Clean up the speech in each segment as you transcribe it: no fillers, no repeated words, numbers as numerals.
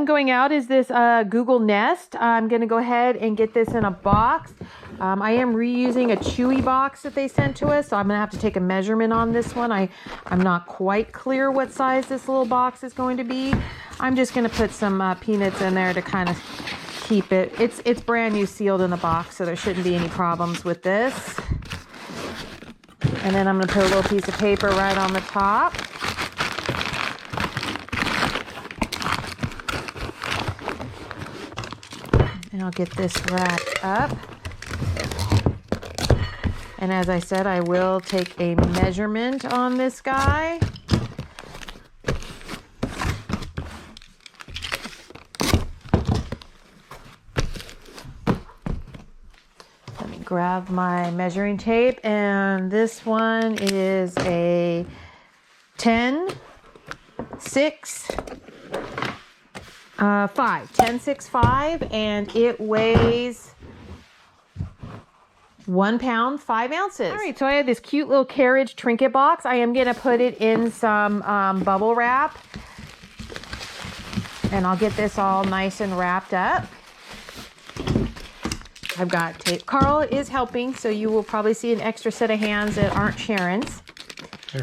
going out is this Google Nest. I'm going to go ahead and get this in a box. I am reusing a Chewy box that they sent to us, so I'm going to have to take a measurement on this one. I'm not quite clear what size this little box is going to be. I'm just going to put some peanuts in there to kind of keep it. It's brand new, sealed in the box, so there shouldn't be any problems with this. And then I'm going to put a little piece of paper right on the top. And I'll get this wrapped up. And as I said, I will take a measurement on this guy. Let me grab my measuring tape, and this one is a 10, 6, 5, 10, 6, 5, and it weighs 1 pound, 5 ounces. All right, so I have this cute little carriage trinket box. I am gonna put it in some bubble wrap, and I'll get this all nice and wrapped up. I've got tape. Carl is helping, so you will probably see an extra set of hands that aren't Sharon's. Here.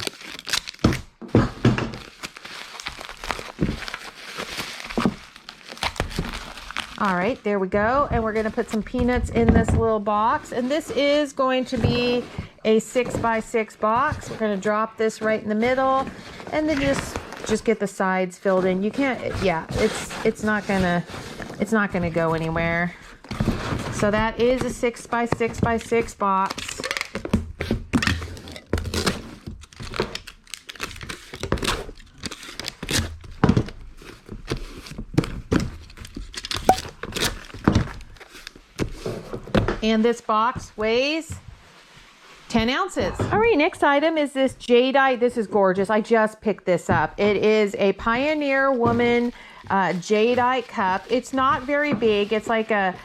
All right, there we go. And we're going to put some peanuts in this little box. And this is going to be a 6x6 box. We're going to drop this right in the middle, and then just get the sides filled in. You can't, yeah, it's not gonna go anywhere. So that is a 6x6x6 box. And this box weighs 10 ounces. All right, next item is this jadeite. This is gorgeous. I just picked this up. It is a Pioneer Woman jadeite cup. It's not very big. It's like a,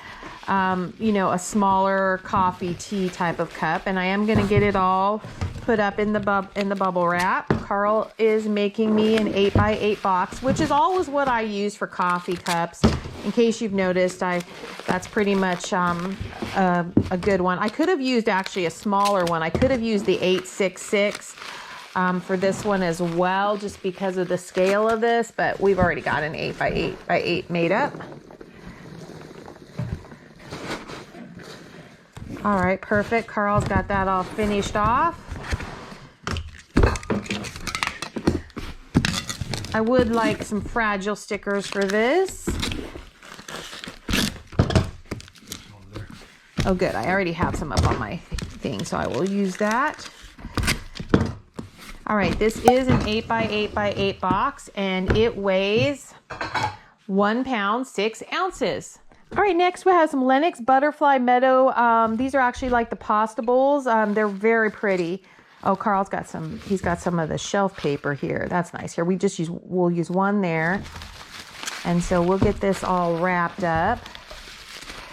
a smaller coffee tea type of cup. And I am gonna get it all put up in the bubble wrap. Carl is making me an 8x8 box, which is always what I use for coffee cups. In case you've noticed, that's pretty much a good one. I could have used actually a smaller one. I could have used the 866 for this one as well, just because of the scale of this, but we've already got an 8x8 made up. All right, perfect. Carl's got that all finished off. I would like some fragile stickers for this. Oh, good. I already have some up on my thing, so I will use that. All right, this is an 8x8x8 box, and it weighs 1 pound, 6 ounces. All right, next we have some Lenox Butterfly Meadow. These are actually like the pasta bowls. They're very pretty. Oh, Carl's got some, he's got some of the shelf paper here. That's nice. Here, we'll use one there. And so we'll get this all wrapped up.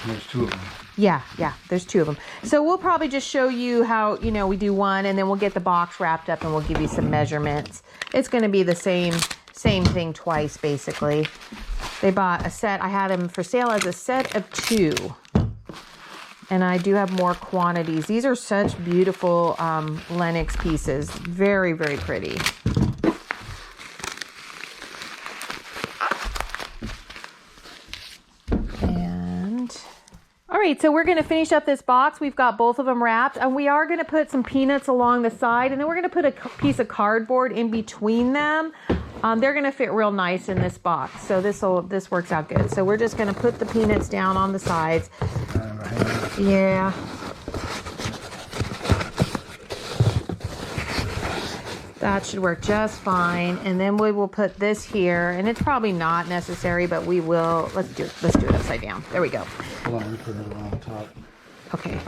There's 2 of them. Yeah, there's 2 of them. So we'll probably just show you how, we do one, and then we'll get the box wrapped up and we'll give you some measurements. It's going to be the same thing twice, basically. They bought a set. I had them for sale as a set of 2. And I do have more quantities. These are such beautiful Lenox pieces. Very, very pretty. All right, so we're going to finish up this box. We've got both of them wrapped, and we are going to put some peanuts along the side, and then we're going to put a piece of cardboard in between them. They're going to fit real nice in this box, so this works out good. So we're just going to put the peanuts down on the sides. Yeah. That should work just fine. And then we will put this here, and it's probably not necessary, but we will. Let's do it upside down. There we go. Hold on, we put it on top. Okay.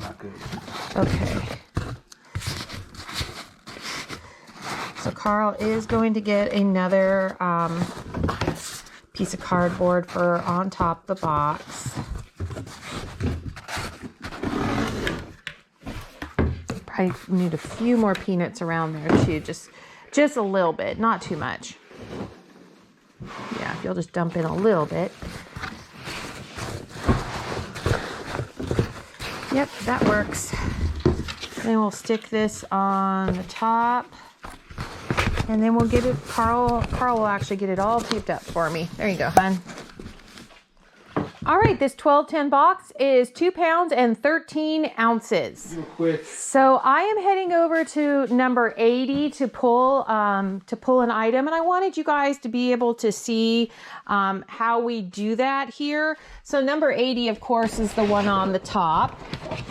Not good. Okay. So Carl is going to get another piece of cardboard for on top of the box. Probably need a few more peanuts around there too, just Just a little bit, not too much. Yeah, if you'll just dump in a little bit. Yep, that works. Then we'll stick this on the top. And then we'll get it, Carl will actually get it all taped up for me. There you go, hon. All right, this 1210 box is 2 pounds and 13 ounces. Real quick. So I am heading over to number 80 to pull an item, and I wanted you guys to be able to see how we do that here. So number 80, of course, is the one on the top,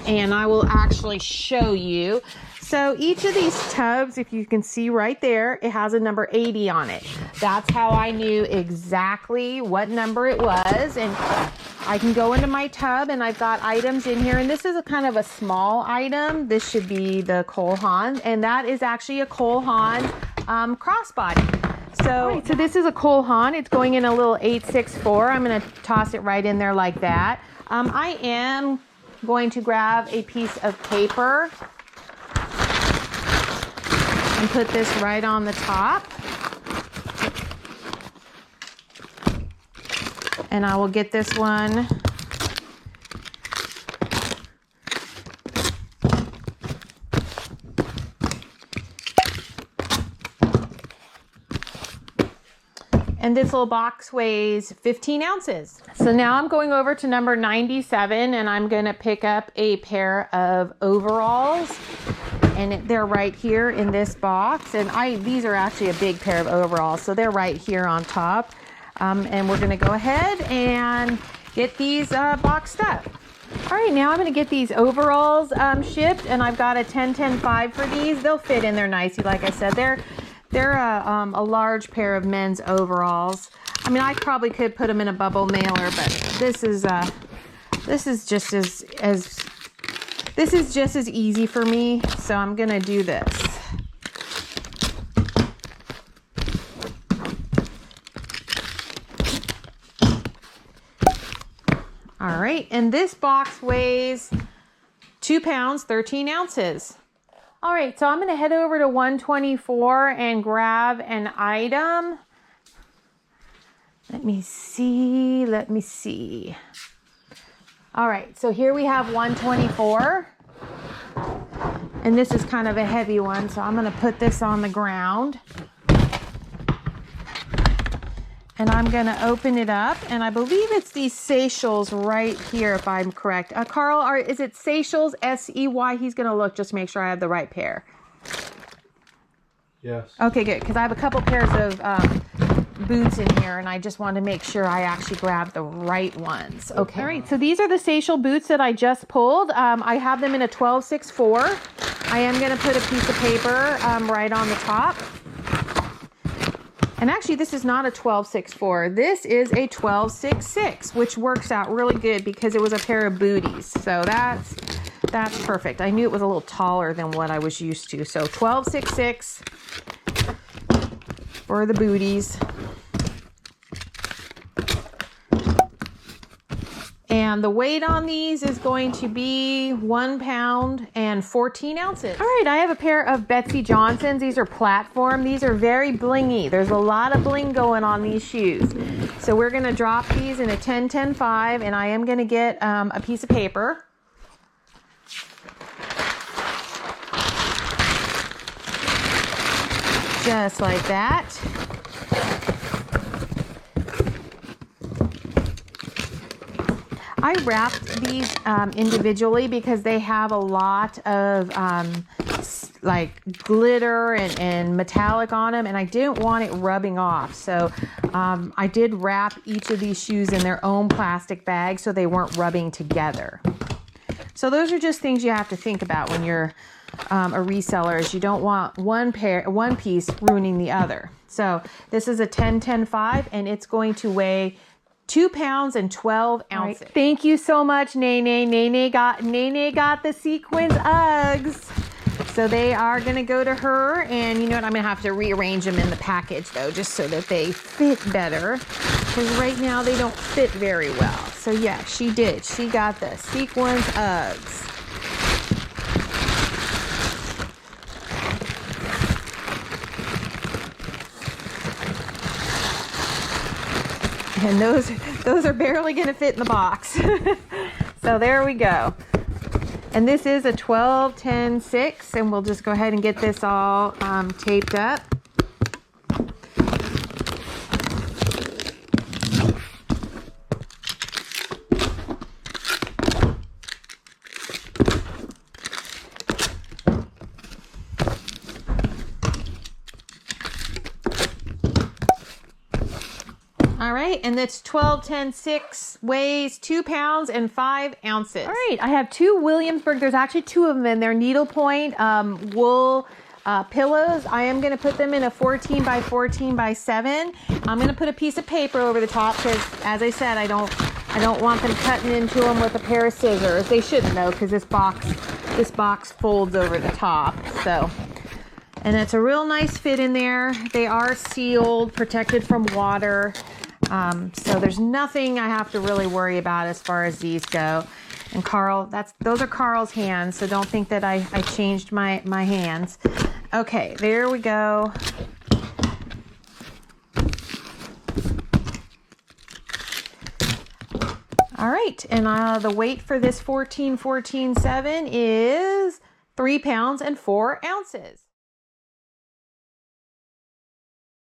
and I will actually show you. So each of these tubs, if you can see right there, it has a number 80 on it. That's how I knew exactly what number it was. And I can go into my tub and I've got items in here. And this is a kind of a small item. This should be the Cole Haan. And that is actually a Cole Haan crossbody. So this is a Cole Haan. It's going in a little 864. I'm going to toss it right in there like that. I am going to grab a piece of paper and put this right on the top. And I will get this one. And this little box weighs 15 ounces. So now I'm going over to number 97 and I'm gonna pick up a pair of overalls. And they're right here in this box. And these are actually a big pair of overalls. So they're right here on top. And we're gonna go ahead and get these boxed up. All right, now I'm gonna get these overalls shipped, and I've got a 10-10-5 for these. They'll fit in there nicely. Like I said, they're a large pair of men's overalls. I mean, I probably could put them in a bubble mailer, but this is just as easy for me, so I'm gonna do this. All right, and this box weighs 2 pounds, 13 ounces. All right, so I'm gonna head over to 124 and grab an item. Let me see. All right, so here we have 124. And this is kind of a heavy one, so I'm gonna put this on the ground. And I'm gonna open it up, and I believe it's these Seychelles right here, if I'm correct. Carl, is it Seychelles, S-E-Y? He's gonna look just to make sure I have the right pair. Yes. Okay, good, because I have a couple pairs of boots in here, and I just want to make sure I actually grab the right ones. Okay. All right, so these are the Seychelles boots that I just pulled. I have them in a 12-6-4. I am gonna put a piece of paper right on the top. And actually, this is not a 12-6-4. This is a 12-6-6, which works out really good because it was a pair of booties. So that's perfect. I knew it was a little taller than what I was used to. So 12-6-6 for the booties. And the weight on these is going to be 1 pound and 14 ounces. All right, I have a pair of Betsy Johnsons. These are platform. These are very blingy. There's a lot of bling going on these shoes. So we're gonna drop these in a 10-10-5, and I am gonna get a piece of paper. Just like that. I wrapped these individually because they have a lot of like glitter and metallic on them, and I didn't want it rubbing off. So I did wrap each of these shoes in their own plastic bag so they weren't rubbing together. So those are just things you have to think about when you're a reseller, is you don't want one piece ruining the other. So this is a 10-10-5, and it's going to weigh 2 pounds and 12 ounces. Right. Thank you so much, Nene. Nene got the sequins Uggs. So they are gonna go to her, and you know what? I'm gonna have to rearrange them in the package though, just so that they fit better. Because right now they don't fit very well. So yeah, she did. She got the sequins Uggs. And those are barely going to fit in the box. So there we go. And this is a 12-10-6, and we'll just go ahead and get this all taped up. All right, and that's 12-10-6, weighs 2 pounds and 5 ounces. All right, I have 2 Williamsburg. There's actually 2 of them in there. Needlepoint wool pillows. I am gonna put them in a 14 by 14 by 7. I'm gonna put a piece of paper over the top because, as I said, I don't want them cutting into them with a pair of scissors. They shouldn't though, because this box folds over the top. So, and it's a real nice fit in there. They are sealed, protected from water. So there's nothing I have to really worry about as far as these go. And Carl, those are Carl's hands, so don't think that I changed my hands. Okay, there we go. All right, and the weight for this 14-14-7 is 3 pounds and 4 ounces.